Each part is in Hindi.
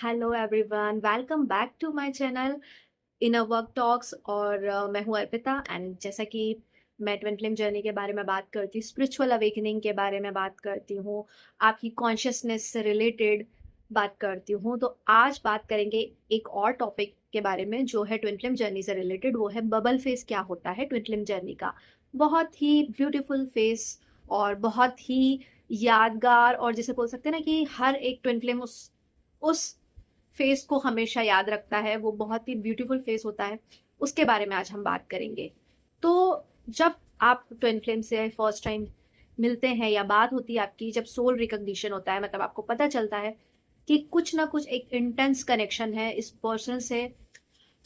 Hello everyone, welcome back to my channel inner work talks. और मैं हूँ अर्पिता। एंड जैसा कि मैं ट्विन फ्लेम जर्नी के बारे में बात करती हूँ, स्पिरिचुअल अवेकनिंग के बारे में बात करती हूँ, आपकी कॉन्शियसनेस से रिलेटेड बात करती हूँ, तो आज बात करेंगे एक और टॉपिक के बारे में जो है ट्विन फ्लेम जर्नी से रिलेटेड। वो है बबल फेस क्या होता है ट्विन फ्लेम जर्नी का। बहुत ही ब्यूटीफुल फेस और बहुत ही यादगार, और जैसे बोल सकते हैं ना कि हर एक ट्विन फ्लेम उस फेस को हमेशा याद रखता है। वो बहुत ही ब्यूटीफुल फेस होता है, उसके बारे में आज हम बात करेंगे। तो जब आप ट्विन फ्लेम से फर्स्ट टाइम मिलते हैं या बात होती है आपकी, जब सोल रिकॉग्निशन होता है, मतलब आपको पता चलता है कि कुछ ना कुछ एक इंटेंस कनेक्शन है इस पर्सन से।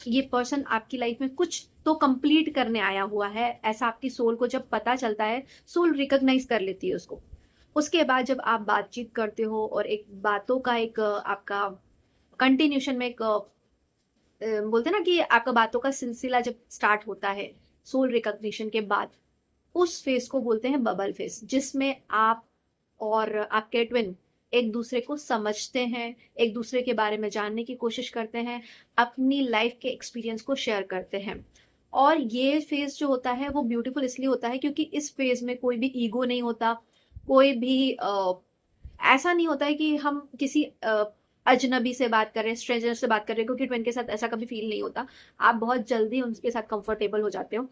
ये पर्सन आपकी लाइफ में कुछ तो कंप्लीट करने आया हुआ है, ऐसा आपकी सोल को जब पता चलता है, सोल रिकॉग्नाइज कर लेती है उसको। उसके बाद जब आप बातचीत करते हो और एक बातों का एक आपका कंटिन्यूशन में एक बोलते हैं ना कि आपका बातों का सिलसिला जब स्टार्ट होता है सोल रिकॉग्निशन के बाद, उस फेस को बोलते हैं बबल फेस, जिसमें आप और आपके ट्विन एक दूसरे को समझते हैं, एक दूसरे के बारे में जानने की कोशिश करते हैं, अपनी लाइफ के एक्सपीरियंस को शेयर करते हैं। और ये फेज जो होता है वो ब्यूटीफुल इसलिए होता है क्योंकि इस फेज में कोई भी ईगो नहीं होता। कोई भी ऐसा नहीं होता है कि हम किसी अजनबी से बात कर रहे हैं, स्ट्रेंजर से बात कर रहे हैं, क्योंकि ट्विन के साथ ऐसा कभी फील नहीं होता। आप बहुत जल्दी उनके साथ कंफर्टेबल हो जाते हो।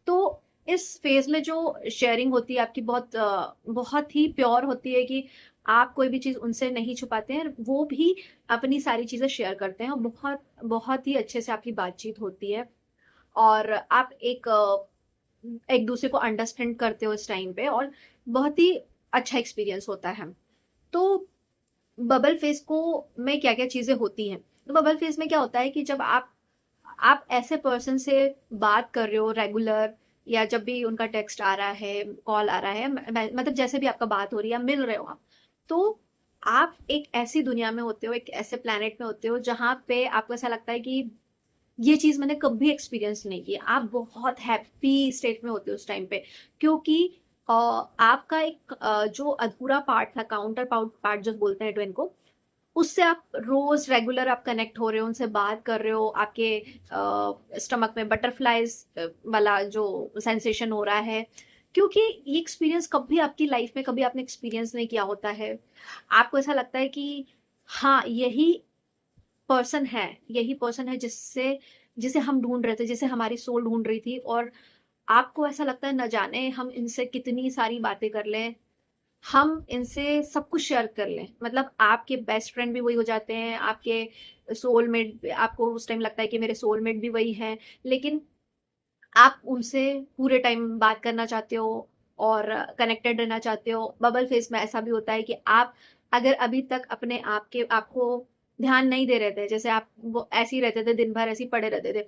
तो इस फेज में जो शेयरिंग होती है आपकी बहुत ही प्योर होती है कि आप कोई भी चीज उनसे नहीं छुपाते हैं, वो भी अपनी सारी चीजें शेयर करते हैं, और बहुत बहुत ही अच्छे से आपकी बातचीत होती है। और आप एक दूसरे को अंडरस्टैंड करते हो इस टाइम पे, और बहुत ही अच्छा एक्सपीरियंस होता है। तो बबल फेस को में क्या क्या चीजें होती हैं। तो बबल फेस में क्या होता है कि जब आप ऐसे पर्सन से बात कर रहे हो रेगुलर, या जब भी उनका टेक्स्ट आ रहा है, कॉल आ रहा है, मतलब जैसे भी आपका बात हो रही है, मिल रहे हो आप, तो आप एक ऐसी दुनिया में होते हो, एक ऐसे प्लेनेट में होते हो जहां पे आपको ऐसा लगता है कि ये चीज मैंने कभी एक्सपीरियंस नहीं की। आप बहुत हैप्पी स्टेट में होते हो उस टाइम पे, क्योंकि आपका एक जो अधूरा पार्ट था, काउंटर पार्ट जो बोलते हैं ट्विन को, उससे आप रोज रेगुलर आप कनेक्ट हो रहे हो, उनसे बात कर रहे हो। आपके स्टमक में बटरफ्लाइज वाला जो सेंसेशन हो रहा है, क्योंकि ये एक्सपीरियंस कभी आपकी लाइफ में कभी आपने एक्सपीरियंस नहीं किया होता है। आपको ऐसा लगता है कि हाँ, यही पर्सन है जिससे जिसे हम ढूंढ रहे थे, जिसे हमारी सोल ढूंढ रही थी। और आपको ऐसा लगता है न जाने हम इनसे कितनी सारी बातें कर लें, हम इनसे सब कुछ शेयर कर लें, मतलब आपके बेस्ट फ्रेंड भी वही हो जाते हैं, आपके सोलमेट, आपको उस टाइम लगता है कि मेरे सोलमेट भी वही हैं। लेकिन आप उनसे पूरे टाइम बात करना चाहते हो और कनेक्टेड रहना चाहते हो। बबल फेस में ऐसा भी होता है कि आप अगर अभी तक अपने आप के आपको ध्यान नहीं दे रहे थे, जैसे आप वो ऐसे ही रहते थे, दिन भर ऐसे ही पड़े रहते थे,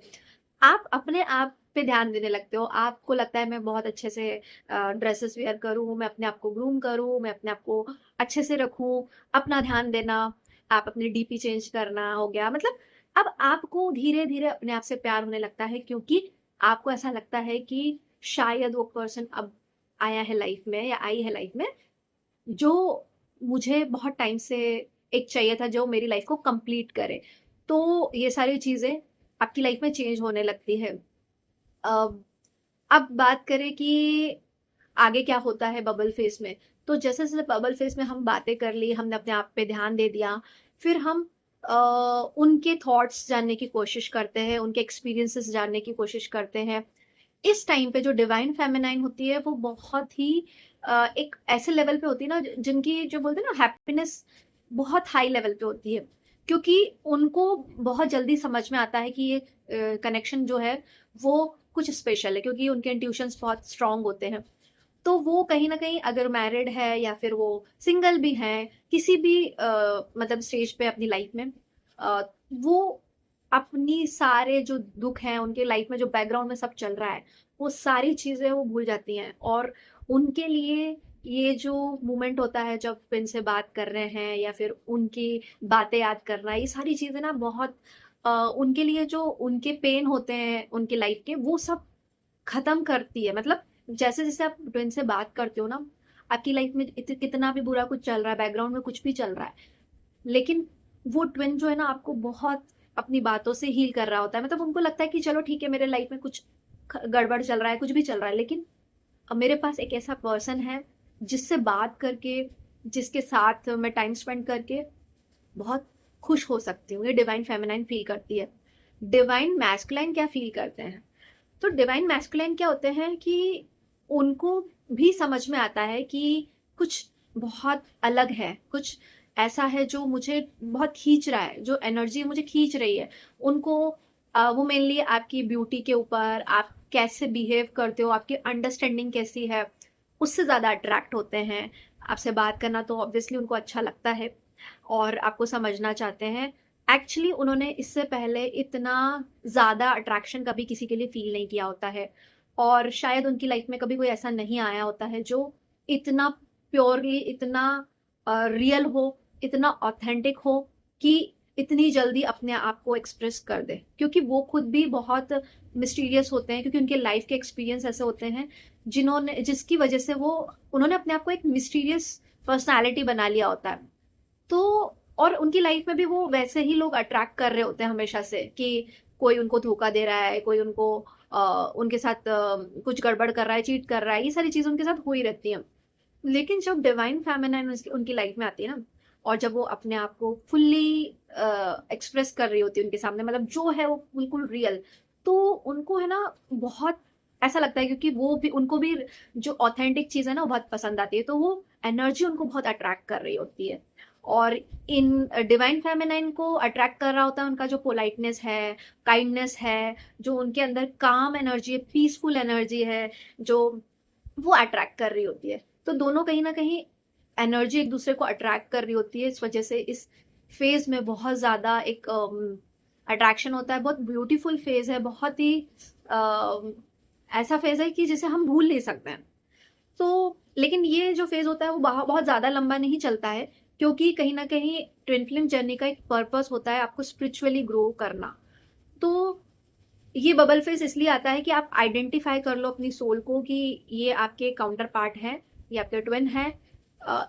आप अपने आप पे ध्यान देने लगते हो। आपको लगता है मैं बहुत अच्छे से ड्रेसेस वेयर करूं, मैं अपने आप को ग्रूम करूं, मैं अपने आप को अच्छे से रखूं, अपना ध्यान देना। आप अपनी डीपी चेंज करना हो गया, मतलब अब आपको धीरे धीरे अपने आप से प्यार होने लगता है, क्योंकि आपको ऐसा लगता है कि शायद वो पर्सन अब आया है लाइफ में, या आई है लाइफ में, जो मुझे बहुत टाइम से एक चाहिए था, जो मेरी लाइफ को कंप्लीट करे। तो ये सारी चीजें आपकी लाइफ में चेंज होने लगती है। अब अब बात करें कि आगे क्या होता है बबल फेस में। तो जैसे जैसे बबल फेस में हम बातें कर ली, हमने अपने आप पे ध्यान दे दिया, फिर हम उनके थॉट्स जानने की कोशिश करते हैं, उनके एक्सपीरियंसेस जानने की कोशिश करते हैं। इस टाइम पे जो डिवाइन फेमिनाइन होती है वो बहुत ही एक ऐसे लेवल पे होती है ना, जिनकी जो बोलते हैं ना हैप्पीनेस बहुत हाई लेवल पे होती है, क्योंकि उनको बहुत जल्दी समझ में आता है कि ये कनेक्शन जो है वो कुछ स्पेशल है, क्योंकि उनके इंट्यूशंस बहुत स्ट्रांग होते हैं। तो वो कहीं ना कहीं अगर मैरिड है या फिर वो सिंगल भी है, किसी भी मतलब स्टेज पे अपनी लाइफ में, अ, वो अपनी सारे जो दुख हैं उनके लाइफ में, जो बैकग्राउंड में सब चल रहा है, वो सारी चीजें वो भूल जाती हैं। और उनके लिए ये जो मोमेंट होता है जब इनसे बात कर रहे हैं, या फिर उनकी बातें याद करना, ये सारी चीजें ना बहुत उनके लिए जो उनके पेन होते हैं उनके लाइफ के, वो सब खत्म करती है। मतलब जैसे जैसे आप ट्विन से बात करते हो ना, आपकी लाइफ में कितना भी बुरा कुछ चल रहा है, बैकग्राउंड में कुछ भी चल रहा है, लेकिन वो ट्विन जो है ना आपको बहुत अपनी बातों से हील कर रहा होता है। मतलब उनको लगता है कि चलो ठीक है, मेरे लाइफ में कुछ गड़बड़ चल रहा है, कुछ भी चल रहा है, लेकिन अब मेरे पास एक ऐसा पर्सन है जिससे बात करके, जिसके साथ मैं टाइम स्पेंड करके बहुत खुश हो सकती हूँ। ये डिवाइन फेमिनाइन फील करती है। डिवाइन मैस्कुलाइन क्या फील करते हैं? तो डिवाइन मैस्कुलाइन क्या होते हैं कि उनको भी समझ में आता है कि कुछ बहुत अलग है, कुछ ऐसा है जो मुझे बहुत खींच रहा है, जो एनर्जी मुझे खींच रही है। उनको वो मेनली आपकी ब्यूटी के ऊपर, आप कैसे बिहेव करते हो, आपकी अंडरस्टैंडिंग कैसी है, उससे ज़्यादा अट्रैक्ट होते हैं। आपसे बात करना तो ऑब्वियसली उनको अच्छा लगता है और आपको समझना चाहते हैं। एक्चुअली उन्होंने इससे पहले इतना ज़्यादा अट्रैक्शन कभी किसी के लिए फील नहीं किया होता है, और शायद उनकी लाइफ में कभी कोई ऐसा नहीं आया होता है जो इतना प्योरली, इतना रियल हो, इतना ऑथेंटिक हो कि इतनी जल्दी अपने आप को एक्सप्रेस कर दे। क्योंकि वो खुद भी बहुत मिस्टीरियस होते हैं, क्योंकि उनके लाइफ के एक्सपीरियंस ऐसे होते हैं जिसकी वजह से उन्होंने अपने आप को एक मिस्टीरियस पर्सनालिटी बना लिया होता है। तो और उनकी लाइफ में भी वो वैसे ही लोग अट्रैक्ट कर रहे होते हैं हमेशा से, कि कोई उनको धोखा दे रहा है, कोई उनको उनके साथ कुछ गड़बड़ कर रहा है, चीट कर रहा है, ये सारी चीजें उनके साथ हो ही रहती हैं। लेकिन जब डिवाइन फेमिनाइन उनकी लाइफ में आती है ना, और जब वो अपने आप को फुल्ली एक्सप्रेस कर रही होती है उनके सामने, मतलब जो है वो बिल्कुल रियल, तो उनको है ना बहुत ऐसा लगता है, क्योंकि वो भी, उनको भी जो ऑथेंटिक चीज है ना वो बहुत पसंद आती है, तो वो एनर्जी उनको बहुत अट्रैक्ट कर रही होती है। और इन डिवाइन फेमिनाइन को अट्रैक्ट कर रहा होता है उनका जो पोलाइटनेस है, काइंडनेस है, जो उनके अंदर काम एनर्जी है, पीसफुल एनर्जी है, जो वो अट्रैक्ट कर रही होती है। तो दोनों कहीं ना कहीं एनर्जी एक दूसरे को अट्रैक्ट कर रही होती है। इस वजह से इस फेज में बहुत ज्यादा एक अट्रैक्शन होता है। बहुत ब्यूटीफुल फेज है, बहुत ही ऐसा फेज है कि जिसे हम भूल नहीं सकते हैं। तो लेकिन ये जो फेज होता है वो बहुत ज्यादा लंबा नहीं चलता है, क्योंकि कहीं ना कहीं ट्विन फ्लेम जर्नी का एक पर्पस होता है आपको स्पिरिचुअली ग्रो करना। तो ये बबल फेज इसलिए आता है कि आप आइडेंटिफाई कर लो अपनी सोल को कि ये आपके काउंटर पार्ट है, ये आपके ट्विन है।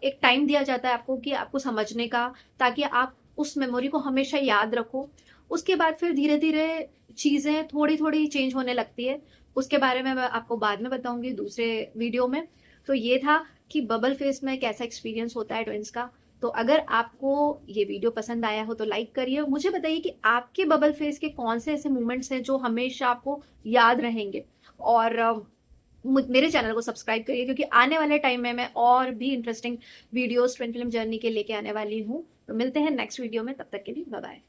एक टाइम दिया जाता है आपको कि आपको समझने का, ताकि आप उस मेमोरी को हमेशा याद रखो। उसके बाद फिर धीरे धीरे चीजें थोड़ी थोड़ी चेंज होने लगती है। उसके बारे में मैं आपको बाद में बताऊंगी दूसरे वीडियो में। तो ये था कि बबल फेज में कैसा एक्सपीरियंस होता है ट्विंस का। तो अगर आपको ये वीडियो पसंद आया हो तो लाइक करिए। मुझे बताइए कि आपके बबल फेज के कौन से ऐसे मोमेंट्स हैं जो हमेशा आपको याद रहेंगे। और मेरे चैनल को सब्सक्राइब करिए, क्योंकि आने वाले टाइम में मैं और भी interesting videos twin film journey के लेके आने वाली हूँ। तो मिलते हैं नेक्स्ट वीडियो में, तब तक के लिए बाय बाय।